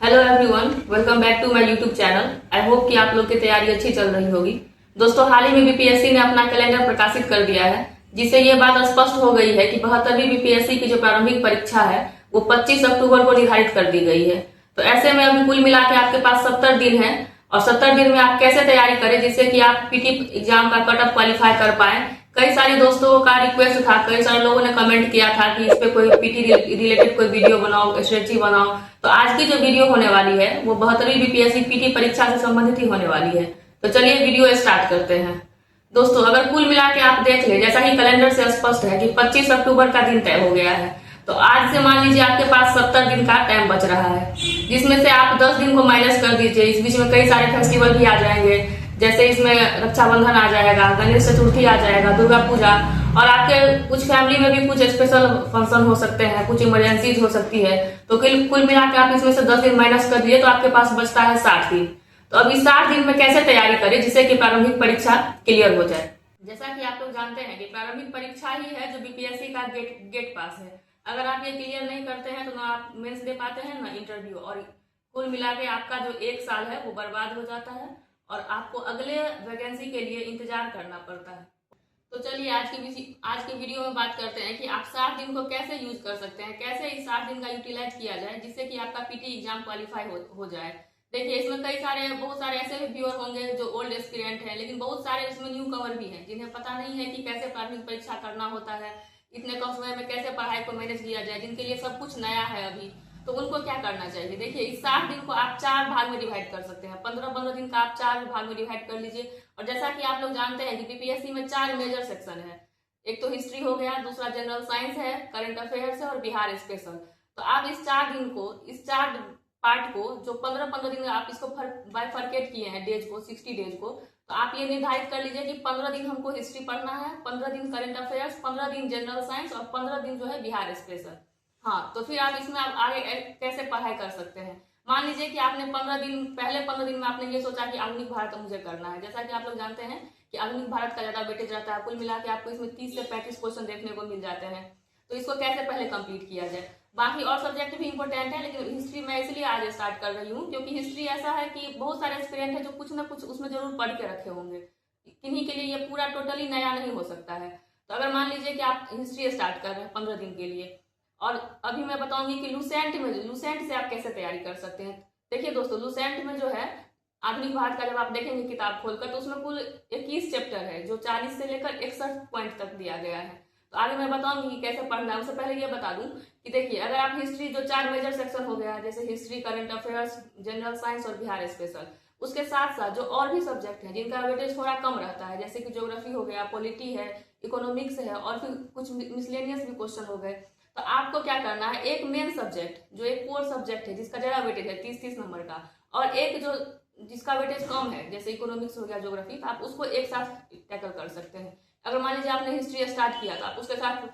Hello everyone, welcome back to my YouTube channel. I hope कि आप लोग की तैयारी अच्छी चल रही होगी। दोस्तों, हाल ही में बीपीएससी ने अपना कैलेंडर प्रकाशित कर दिया है, जिससे ये बात स्पष्ट हो गई है कि 72वीं बीपीएससी की जो प्रारंभिक परीक्षा है वो 25 अक्टूबर को निर्धारित कर दी गई है। तो ऐसे में अभी कुल मिला के आपके पास 70 दिन है और 70 दिन में आप कैसे तैयारी करें जिससे कि आप पीटी एग्जाम का कट ऑफ क्वालिफाई कर पाए। कई सारे दोस्तों का रिक्वेस्ट था, कई सारे लोगों ने कमेंट किया था कि इस पे कोई पीटी रिलेटेड कोई वीडियो बनाओ, स्ट्रेटजी बनाओ। तो आज की जो वीडियो होने वाली है वो 72वीं बीपीएससी पीटी परीक्षा से संबंधित ही होने वाली है। तो चलिए वीडियो स्टार्ट करते हैं। दोस्तों, अगर कुल मिला के आप देख ले, जैसा कि कैलेंडर से स्पष्ट है कि 25 अक्टूबर का दिन तय हो गया है, तो आज से मान लीजिए आपके पास 70 दिन का टाइम बच रहा है, जिसमें से आप 10 दिन को माइनस कर दीजिए। इस बीच में कई सारे फेस्टिवल भी आ जाएंगे, जैसे इसमें रक्षाबंधन आ जाएगा, गणेश चतुर्थी आ जाएगा, दुर्गा पूजा, और आपके कुछ फैमिली में भी कुछ स्पेशल फंक्शन हो सकते हैं, कुछ इमरजेंसीज हो सकती है। तो कुल मिला के आप इसमें से 10 दिन माइनस कर दिए तो आपके पास बचता है 60 दिन। तो अब इस 60 दिन में कैसे तैयारी करें जिससे कि प्रारंभिक परीक्षा क्लियर हो जाए। जैसा कि आप लोग जानते हैं कि प्रारंभिक परीक्षा ही है जो बीपीएससी का गेट पास है। अगर आप ये क्लियर नहीं करते हैं तो ना आप मेंस दे पाते हैं ना इंटरव्यू, और कुल मिला के आपका जो 1 साल है वो बर्बाद हो जाता है और आपको अगले वैकेंसी के लिए इंतजार करना पड़ता है। तो चलिए आज की वीडियो में बात करते हैं कि आप 60 दिन को कैसे यूज कर सकते हैं, कैसे इस 60 दिन का यूटिलाइज किया जाए जिससे कि आपका पीटी एग्जाम क्वालिफाई हो जाए। देखिए, इसमें बहुत सारे ऐसे भी व्यूअर होंगे जो ओल्ड एस्पिरेंट हैं, लेकिन बहुत सारे इसमें न्यू कवर भी हैं जिन्हें पता नहीं है कि कैसे प्रारंभिक परीक्षा करना होता है, इतने कम समय में कैसे पढ़ाई को मैनेज किया जाए, जिनके लिए सब कुछ नया है अभी। तो उनको क्या करना चाहिए? देखिए, इस 60 दिन को आप 4 भाग में डिवाइड कर सकते हैं। 15-15 दिन का आप 4 भाग में डिवाइड कर लीजिए। और जैसा कि आप लोग जानते हैं कि बीपीएससी में 4 मेजर सेक्शन है। एक तो हिस्ट्री हो गया, दूसरा जनरल साइंस है, करंट अफेयर्स है और बिहार स्पेशल। तो आप इस 4 दिन को, इस 4 पार्ट को, जो 15-15 दिन आप इसको बाइफरकेट किए हैं डेज को, 60 डेज को, तो आप ये निर्धारित कर लीजिए कि 15 दिन हमको हिस्ट्री पढ़ना है, 15 दिन करंट अफेयर्स, 15 दिन जनरल साइंस और 15 दिन जो है बिहार स्पेशल। हाँ, तो फिर आप इसमें आप आगे कैसे पढ़ाई कर सकते हैं। मान लीजिए कि आपने 15 दिन में आपने ये सोचा कि आधुनिक भारत मुझे करना है। जैसा कि आप लोग जानते हैं कि आधुनिक भारत का ज्यादा वेटेज रहता है, कुल मिला के आपको इसमें 30 से 35 क्वेश्चन देखने को मिल जाते हैं। तो इसको कैसे पहले कंप्लीट किया जाए। बाकी और सब्जेक्ट भी इंपॉर्टेंट है, लेकिन हिस्ट्री मैं इसलिए आज स्टार्ट कर रही हूँ क्योंकि हिस्ट्री ऐसा है कि बहुत सारे एक्सपीरियंट है जो कुछ ना कुछ उसमें जरूर पढ़ के रखे होंगे। किन्हीं के लिए ये पूरा टोटली नया नहीं हो सकता है। तो अगर मान लीजिए कि आप हिस्ट्री स्टार्ट कर रहे हैं 15 दिन के लिए, और अभी मैं बताऊंगी कि लूसेंट से आप कैसे तैयारी कर सकते हैं। देखिए दोस्तों, लूसेंट में जो है आधुनिक भारत का जब आप देखेंगे किताब खोलकर, तो उसमें कुल 21 चैप्टर है जो 40 से लेकर 61 पॉइंट तक दिया गया है। तो आगे मैं बताऊंगी कि कैसे पढ़ना है। उससे पहले ये बता दूं कि देखिए, अगर आप हिस्ट्री, जो 4 मेजर सेक्शन हो गया है, जैसे history, current affairs, general science और बिहार स्पेशल, उसके साथ साथ जो और भी सब्जेक्ट हैं जिनका वेटेज थोड़ा कम रहता है, जैसे कि ज्योग्राफी हो गया, पॉलिटी है, इकोनॉमिक्स है, और फिर कुछ मिसलेनियस भी क्वेश्चन हो गए। तो आपको क्या करना है, एक मेन सब्जेक्ट जो एक कोर सब्जेक्ट है जिसका ज्यादा वेटेज है 30-30 नंबर का, और एक जो जिसका वेटेज कम है जैसे इकोनॉमिक्स हो गया, ज्योग्राफी, तो आप उसको एक साथ टैकल कर सकते हैं। अगर मान लीजिए आपने हिस्ट्री स्टार्ट किया तो आप उसके साथ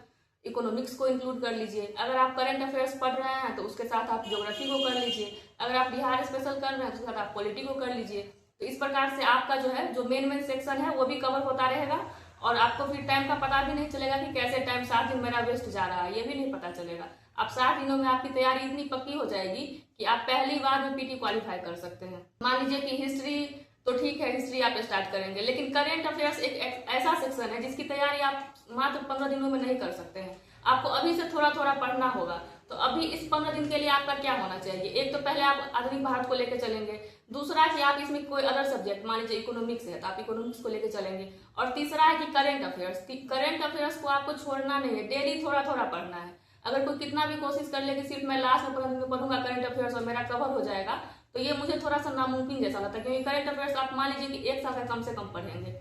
इकोनॉमिक्स को इंक्लूड कर लीजिए। अगर आप करंट अफेयर्स पढ़ रहे हैं तो उसके साथ आप ज्योग्राफी को कर लीजिए। अगर आप बिहार स्पेशल कर रहे हैं तो उसके साथ आप पॉलिटी को कर लीजिए। तो इस प्रकार से आपका जो है जो मेन सेक्शन है वो भी कवर होता रहेगा, और आपको फिर टाइम का पता भी नहीं चलेगा कि कैसे टाइम 7 दिन मेरा वेस्ट जा रहा है, ये भी नहीं पता चलेगा। अब 7 दिनों में आपकी तैयारी इतनी पक्की हो जाएगी कि आप पहली बार में पीटी क्वालिफाई कर सकते हैं। मान लीजिए कि हिस्ट्री तो ठीक है, हिस्ट्री आप स्टार्ट करेंगे, लेकिन करेंट अफेयर्स एक ऐसा सेक्शन है जिसकी तैयारी आप मात्र 15 दिनों में नहीं कर सकते हैं। आपको अभी से थोड़ा थोड़ा पढ़ना होगा। तो अभी इस 15 दिन के लिए आपका क्या होना चाहिए, एक तो पहले आप आधुनिक भारत को लेकर चलेंगे, दूसरा कि आप इसमें कोई अदर सब्जेक्ट, मान लीजिए इकोनॉमिक्स है तो आप इकोनॉमिक्स को लेकर चलेंगे, और तीसरा है कि करंट अफेयर्स को आपको छोड़ना नहीं है, डेली थोड़ा थोड़ा पढ़ना है। अगर कोई कितना भी कोशिश कर ले कि सिर्फ मैं लास्ट में 15 दिन में पढ़ूंगा करंट अफेयर्स और मेरा कवर हो जाएगा, तो ये मुझे थोड़ा सा नामुमकिन जैसा लगता है, क्योंकि करंट अफेयर्स आप मान लीजिए कि 1 साल का कम से कम पढ़ेंगे,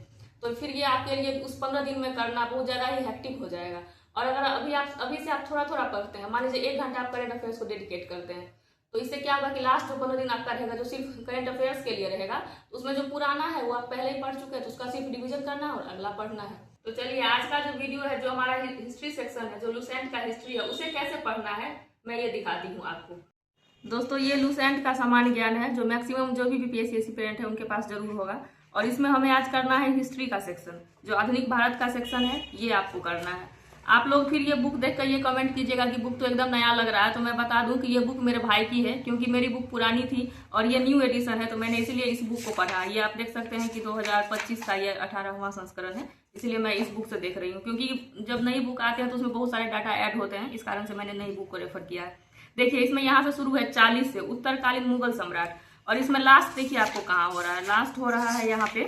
तो फिर ये आपके लिए उस 15 दिन में करना बहुत ज्यादा ही हेक्टिक हो जाएगा। और अगर अभी से आप थोड़ा थोड़ा पढ़ते हैं, मान लीजिए 1 घंटा आप करंट अफेयर्स को डेडिकेट करते हैं, तो इससे क्या होगा कि लास्ट जो 15 दिन आपका रहेगा जो सिर्फ करंट अफेयर्स के लिए रहेगा, उसमें जो पुराना है वो आप पहले ही पढ़ चुके हैं, तो उसका सिर्फ रिवीजन करना है और अगला पढ़ना है। तो चलिए, आज का जो वीडियो है, जो हमारा हिस्ट्री सेक्शन है, जो लूसेंट का हिस्ट्री है, उसे कैसे पढ़ना है मैं ये दिखाती हूँ आपको। दोस्तों, ये लूसेंट का सामान्य ज्ञान है जो मैक्सिमम जो भी बीपीएससी एस्पिरेंट है उनके पास जरूर होगा, और इसमें हमें आज करना है हिस्ट्री का सेक्शन, जो आधुनिक भारत का सेक्शन है, ये आपको करना है। आप लोग फिर ये बुक देख कर ये कमेंट कीजिएगा कि बुक तो एकदम नया लग रहा है। तो मैं बता दूं कि ये बुक मेरे भाई की है, क्योंकि मेरी बुक पुरानी थी और ये न्यू एडिशन है, तो मैंने इसलिए इस बुक को पढ़ा। ये आप देख सकते हैं कि 2025 का ये 18वां संस्करण है, इसलिए मैं इस बुक से देख रही हूँ। क्योंकि जब नई बुक आते हैं तो उसमें बहुत सारे डाटा ऐड होते हैं, इस कारण से मैंने नई बुक को रेफर किया है। देखिए इसमें यहाँ से शुरू है 40 से उत्तरकालीन मुगल सम्राट, और इसमें लास्ट देखिए आपको कहाँ हो रहा है, लास्ट हो रहा है यहाँ पे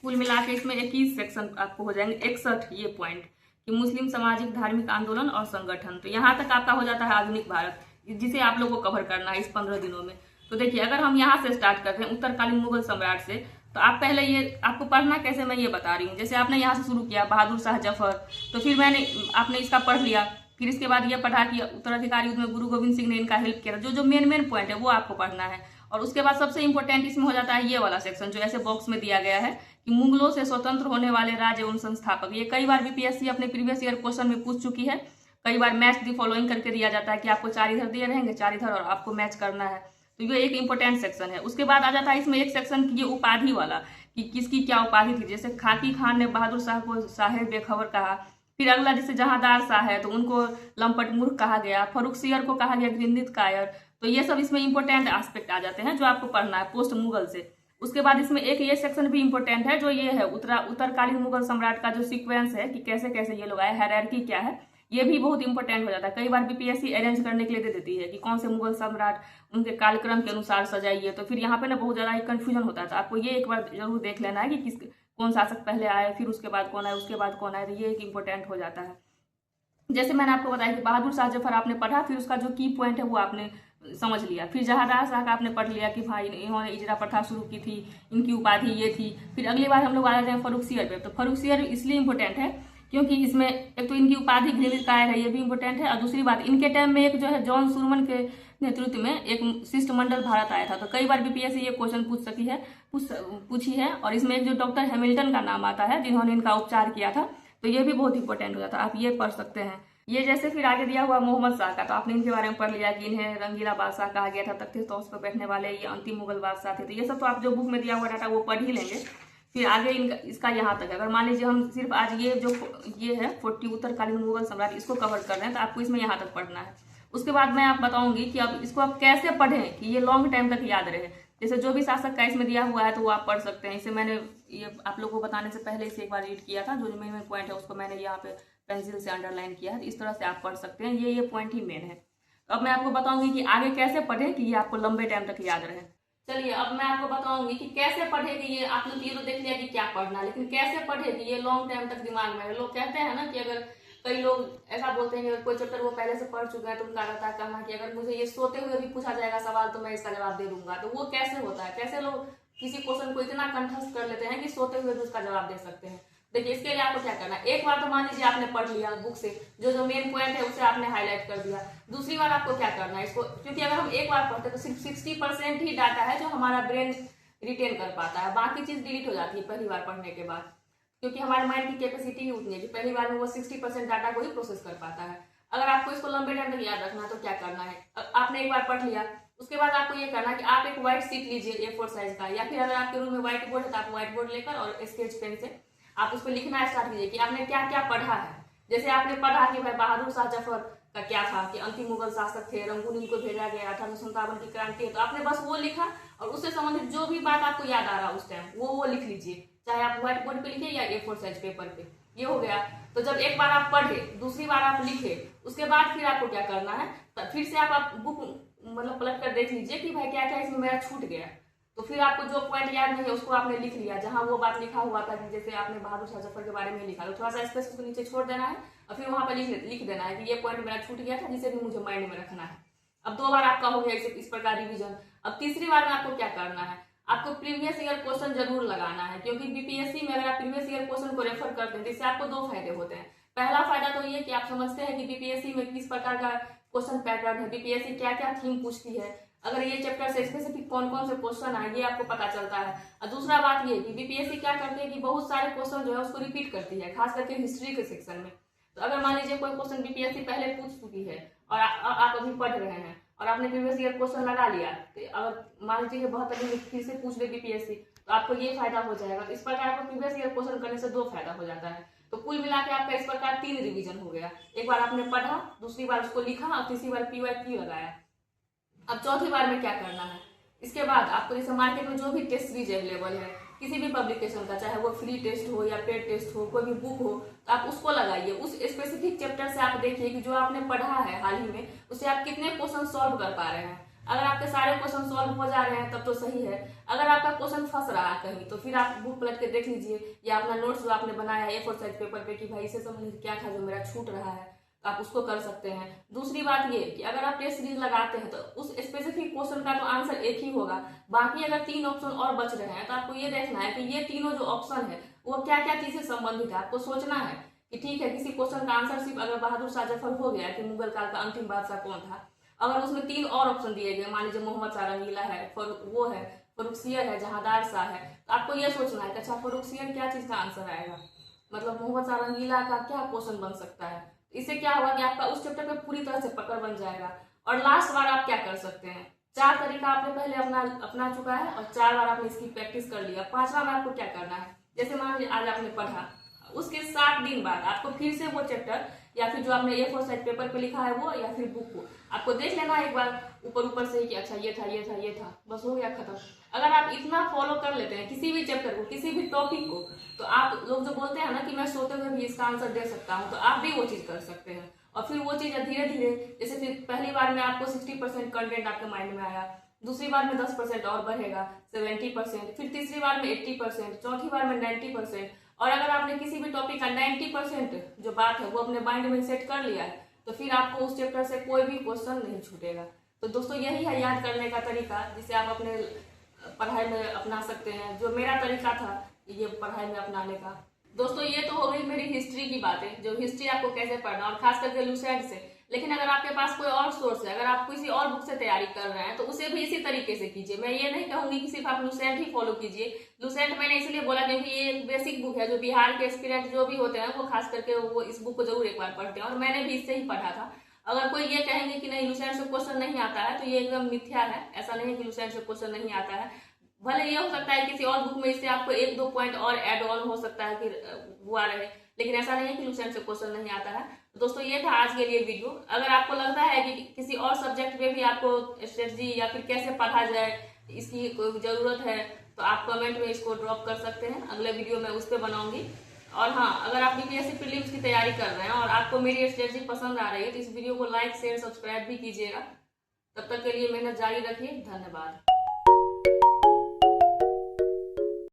कुल मिला के इसमें 21 सेक्शन आपको हो जाएंगे, 61 ये पॉइंट कि मुस्लिम सामाजिक धार्मिक आंदोलन और संगठन। तो यहाँ तक आपका हो जाता है आधुनिक भारत, जिसे आप लोगों को कवर करना है इस 15 दिनों में। तो देखिए अगर हम यहाँ से स्टार्ट करते हैं उत्तरकालीन मुगल सम्राट से, तो आप पहले ये आपको पढ़ना कैसे मैं ये बता रही हूँ। जैसे आपने यहाँ से शुरू किया बहादुर शाह जफर, तो फिर आपने इसका पढ़ लिया, फिर इसके बाद ये पढ़ा कि उत्तराधिकारी युद्ध में गुरु गोविंद सिंह ने इनका हेल्प किया। जो मेन पॉइंट है वो आपको पढ़ना है। और उसके बाद सबसे इंपॉर्टेंट इसमें हो जाता है ये वाला सेक्शन जो ऐसे बॉक्स में दिया गया है कि मुगलों से स्वतंत्र होने वाले राज्य एवं संस्थापक। ये कई बार बीपीएससी अपने प्रीवियस ईयर क्वेश्चन में पूछ चुकी है। कई बार मैच दी फॉलोइंग करके दिया जाता है कि आपको 4 इधर दिए रहेंगे, 4 इधर, और आपको मैच करना है। तो ये एक इंपॉर्टेंट सेक्शन है। उसके बाद आ जाता है इसमें एक सेक्शन की ये उपाधि वाला कि किसकी क्या उपाधि थी। जैसे खाकी खान ने बहादुर शाह को साहेब बेखबर कहा। फिर अगला जैसे जहांदार शाह है तो उनको लंपट मूर्ख कहा गया। फरुखसियर को कहा गया घृणित कायर। तो ये सब इसमें इंपॉर्टेंट एस्पेक्ट आ जाते हैं जो आपको पढ़ना है पोस्ट मुगल से। उसके बाद इसमें एक ये सेक्शन भी इंपॉर्टेंट है जो ये है उत्तरकालीन मुगल सम्राट का जो सीक्वेंस है कि कैसे कैसे ये लोग आए, हायरार्की क्या है, ये भी बहुत इंपॉर्टेंट हो जाता है। कई बार बीपीएससी अरेंज करने के लिए दे देती है कि कौन से मुगल सम्राट उनके कालक्रम के अनुसार सजाइए। तो फिर यहाँ पे ना बहुत ज्यादा कंफ्यूजन होता है। तो आपको ये एक बार जरूर देख लेना है कि कौन शासक पहले आए, फिर उसके बाद कौन आए, उसके बाद कौन आए। तो ये एक इंपॉर्टेंट हो जाता है। जैसे मैंने आपको बताया कि बहादुर शाह जफर आपने पढ़ा, फिर उसका जो की पॉइंट है वो आपने समझ लिया। फिर जहांदार शाह का आपने पढ़ लिया कि भाई इन्होंने इजरा प्रथा शुरू की थी, इनकी उपाधि ये थी। फिर अगली बार हम लोग आ जाते हैं फरुखसियर पे। तो फरुखसियर इसलिए इंपॉर्टेंट है क्योंकि इसमें एक तो इनकी उपाधि घृणित कायर है, ये भी इंपॉर्टेंट है। और दूसरी बात, इनके टाइम में एक जो है जॉन सुरमन के नेतृत्व में एक शिष्टमंडल भारत आया था। तो कई बार बीपीएससी ये क्वेश्चन पूछी है। और इसमें एक जो डॉक्टर हैमिल्टन का नाम आता है जिन्होंने इनका उपचार किया था। तो ये भी बहुत इंपॉर्टेंट हो जाता है, आप ये पढ़ सकते हैं। ये जैसे फिर आगे दिया हुआ मोहम्मद शाह का, तो आपने इनके बारे में पढ़ लिया कि इन्हें रंगीला बादशाह कहा गया था, तख्ते तौस पर बैठने वाले ये अंतिम मुगल बादशाह थे। तो ये सब तो आप जो बुक में दिया हुआ डाटा वो पढ़ ही लेंगे। फिर आगे इसका यहाँ तक है। अगर मान लीजिए हम सिर्फ आज ये है 40 उत्तरकालीन मुगल सम्राट, इसको कवर कर रहे हैं, तो आपको इसमें यहाँ तक पढ़ना है। उसके बाद मैं आप बताऊंगी कि अब इसको आप कैसे पढ़ें कि ये लॉन्ग टाइम तक याद रहे। जैसे जो भी शासक का इसमें दिया हुआ है तो वो आप पढ़ सकते हैं। इसे मैंने ये आप लोगों को बताने से पहले इसे एक बार रीड किया था। जो मेन पॉइंट है उसको मैंने यहाँ पे पेंसिल से अंडरलाइन किया है। इस तरह से आप पढ़ सकते हैं, ये पॉइंट ही मेन है। तो अब मैं आपको बताऊंगी कि आगे कैसे पढ़ें कि ये आपको लंबे टाइम तक याद रहे। चलिए अब मैं आपको बताऊंगी कि कैसे पढ़े कि ये आप लोग ये तो देख लिया कि क्या पढ़ना, लेकिन कैसे पढ़े कि ये लॉन्ग टाइम तक दिमाग में। लोग कहते हैं ना कि अगर कई लोग ऐसा बोलते हैं कि अगर कोई चैप्टर वो पहले से पढ़ चुका है तो उनका रहता है कहना कि अगर मुझे ये सोते हुए भी पूछा जाएगा सवाल तो मैं इसका जवाब दे दूंगा। तो वो कैसे होता है, कैसे लोग किसी क्वेश्चन को इतना कंठस्थ कर लेते हैं कि सोते हुए भी उसका जवाब दे सकते हैं। देखिए इसके लिए आपको क्या करना है, एक बार तो मान लीजिए आपने पढ़ लिया बुक से, जो मेन पॉइंट है उसे आपने हाईलाइट कर दिया। दूसरी बार आपको क्या करना है इसको, क्योंकि अगर हम एक बार पढ़ते तो सिर्फ 60% ही डाटा है जो हमारा ब्रेन रिटेन कर पाता है, बाकी चीज डिलीट हो जाती है पहली बार पढ़ने के बाद। क्योंकि हमारे माइंड की कैपेसिटी ही उतनी है कि पहली बार में वो 60% डाटा को ही प्रोसेस कर पाता है। अगर आपको इसको लंबे टाइम तक याद रखना है तो क्या करना है, आपने एक बार पढ़ लिया, उसके बाद आपको ये करना है कि आप एक व्हाइट शीट लीजिए A4 साइज का, या फिर अगर आपके रूम में व्हाइट बोर्ड है तो आप व्हाइट बोर्ड लेकर और स्केच पेन से आप उसको लिखना स्टार्ट कीजिए कि आपने क्या क्या पढ़ा है। जैसे आपने पढ़ा कि भाई बहादुर शाह जफर का क्या था कि अंतिम मुगल शासक थे, रंगून इनको भेजा गया, 1857 की क्रांति है, तो आपने बस वो लिखा और उससे संबंधित जो भी बात आपको याद आ रहा है उस टाइम वो लिख लीजिए, चाहे आप व्हाइट बोर्ड पे लिखे या A4 साइज पेपर पे। ये हो गया। तो जब एक बार आप पढ़े, दूसरी बार आप लिखे, उसके बाद फिर आपको क्या करना है, फिर से आप बुक मतलब पलट कर देख लीजिए कि भाई क्या क्या इसमें मेरा छूट गया। तो फिर आपको जो पॉइंट याद नहीं है उसको आपने लिख लिया, जहां वो बात लिखा हुआ था कि जैसे आपने बहादुर शाह जफर के बारे में लिखा, तो थोड़ा सा स्पेस उसको नीचे छोड़ देना है और फिर वहां पर लिख देना है कि ये पॉइंट मेरा छूट गया था, जिसे भी मुझे माइंड में रखना है। अब 2 बार आपका हो गया इस प्रकार रिविजन। अब तीसरी बार में आपको क्या करना है, आपको प्रीवियस ईयर क्वेश्चन जरूर लगाना है, क्योंकि बीपीएससी में अगर आप प्रीवियस ईयर क्वेश्चन को रेफर करते हैं तो इससे आपको 2 फायदे होते हैं। पहला फायदा तो ये कि आप समझते हैं कि बीपीएससी में किस प्रकार का क्वेश्चन पैटर्न है, बीपीएससी क्या क्या थीम पूछती है, अगर ये चैप्टर से स्पेसिफिक कौन कौन से क्वेश्चन आए ये आपको पता चलता है। और दूसरा बात ये कि बीपीएससी क्या करती है कि बहुत सारे क्वेश्चन जो है उसको रिपीट करती है, खास करके हिस्ट्री के सेक्शन में। तो अगर मान लीजिए कोई क्वेश्चन बीपीएससी पहले पूछ चुकी है और आप अभी पढ़ रहे हैं और आपने प्रीवियस ईयर क्वेश्चन लगा लिया, तो अगर मान लीजिए 72 में फिर से पूछ ले बीपीएससी, तो आपको ये फायदा हो जाएगा। तो इस प्रकार आपको प्रीवियस ईयर क्वेश्चन करने से 2 फायदा हो जाता है। तो कुल मिला के आपका इस प्रकार 3 रिवीजन हो गया। एक बार आपने पढ़ा, दूसरी बार उसको लिखा और तीसरी बार PYQ लगाया। अब चौथी बार में क्या करना है, इसके बाद आपको जैसे मार्केट में जो भी टेस्ट सीरीज अवेलेबल है किसी भी पब्लिकेशन का, चाहे वो फ्री टेस्ट हो या पेड टेस्ट हो, कोई भी बुक हो, तो आप उसको लगाइए। उस स्पेसिफिक चैप्टर से आप देखिए कि जो आपने पढ़ा है हाल ही में उससे आप कितने क्वेश्चन सॉल्व कर पा रहे हैं। अगर आपके सारे क्वेश्चन सॉल्व हो जा रहे हैं तब तो सही है। अगर आपका क्वेश्चन फंस रहा है कहीं तो फिर आप बुक पलट के देख लीजिए, या अपना नोट्स जो आपने बनाया है A4 साइज पेपर पे कि भाई इसे संबंधित क्या था जो मेरा छूट रहा है, तो आप उसको कर सकते हैं। दूसरी बात ये कि अगर आप टेस्ट सीरीज लगाते हैं तो उस स्पेसिफिक क्वेश्चन का तो आंसर एक ही होगा, बाकी अगर 3 ऑप्शन और बच रहे हैं तो आपको ये देखना है कि ये तीनों जो ऑप्शन है वो क्या क्या चीज से संबंधित है। आपको सोचना है कि ठीक है, किसी क्वेश्चन का आंसर सिर्फ अगर बहादुर शाह जफर हो गया कि मुगल काल का अंतिम बादशाह कौन था, अगर उसमें 3 और ऑप्शन दिए गए, मान लीजिए मोहम्मद शाह रंगीला है, वो है फर्रुखसियर है, जहांदार शाह है, तो आपको यह सोचना है कि अच्छा फर्रुखसियर क्या चीज का आंसर आएगा, मतलब मोहम्मद शाह रंगीला का क्या क्वेश्चन बन सकता है। इससे क्या होगा कि आपका उस चैप्टर पे पूरी तरह से पकड़ बन जाएगा। और लास्ट बार आप क्या कर सकते हैं, 4 तरीका आपने पहले अपना चुका है और 4 बार आपने इसकी प्रैक्टिस कर लिया। 5वां में आपको क्या करना है, जैसे मान लीजिए आज आपने पढ़ा, उसके 7 दिन बाद आपको फिर से वो चैप्टर या फिर जो आपने A4 साइज पेपर पे लिखा है वो, या फिर बुक को आपको देख लेना एक बार ऊपर से ही कि अच्छा ये था ये था ये था, बस हो गया खत्म। अगर आप इतना फॉलो कर लेते हैं किसी भी चैप्टर को, किसी भी टॉपिक को, तो आप लोग जो बोलते हैं ना कि मैं सोते हुए भी इसका आंसर दे सकता हूँ, तो आप भी वो चीज कर सकते हैं। और फिर वो चीज धीरे धीरे, जैसे फिर पहली बार में आपको 60% कंटेंट आपके माइंड में आया, दूसरी बार में 10% और बढ़ेगा 70%, फिर तीसरी बार में 80%, चौथी बार में 90%। और अगर आपने किसी भी टॉपिक का 90% जो बात है वो अपने माइंड में सेट कर लिया है तो फिर आपको उस चैप्टर से कोई भी क्वेश्चन नहीं छूटेगा। तो दोस्तों यही है याद करने का तरीका जिसे आप अपने पढ़ाई में अपना सकते हैं, जो मेरा तरीका था ये पढ़ाई में अपनाने का। दोस्तों ये तो हो गई मेरी हिस्ट्री की बातें, जो हिस्ट्री आपको कैसे पढ़ना, और खास करके लुसेंट से। लेकिन अगर आपके पास कोई और सोर्स है, अगर आप किसी और बुक से तैयारी कर रहे हैं तो उसे भी इसी तरीके से कीजिए। मैं ये नहीं कहूंगी कि सिर्फ आप लुसेंट ही फॉलो कीजिए। लुसेंट मैंने इसलिए बोला क्योंकि ये एक बेसिक बुक है, जो बिहार के एस्पिरेंट जो भी होते हैं वो खास करके वो इस बुक को जरूर एक बार पढ़ते हैं, और मैंने भी इससे ही पढ़ा था। अगर कोई ये कहेंगे कि नहीं लुसेंट से क्वेश्चन नहीं आता है तो ये एकदम मिथ्या है। ऐसा नहीं है कि लुसेंट से क्वेश्चन नहीं आता है, भले ये हो सकता है किसी और बुक में इससे आपको 1-2 पॉइंट और एड ऑन हो सकता है कि वो आ रहे, लेकिन ऐसा नहीं है कि लुसेंट से क्वेश्चन नहीं आता है। तो दोस्तों ये था आज के लिए वीडियो। अगर आपको लगता है कि किसी और सब्जेक्ट में भी आपको स्ट्रेटजी या फिर कैसे पढ़ा जाए इसकी कोई जरूरत है तो आप कमेंट में इसको ड्रॉप कर सकते हैं, अगले वीडियो में उस पर बनाऊंगी। और हाँ, अगर आप BPSC प्रीलिम्स की तैयारी कर रहे हैं और आपको मेरी स्ट्रेटजी पसंद आ रही है तो इस वीडियो को लाइक शेयर सब्सक्राइब भी कीजिएगा। तब तक के लिए मेहनत जारी रखिए, धन्यवाद।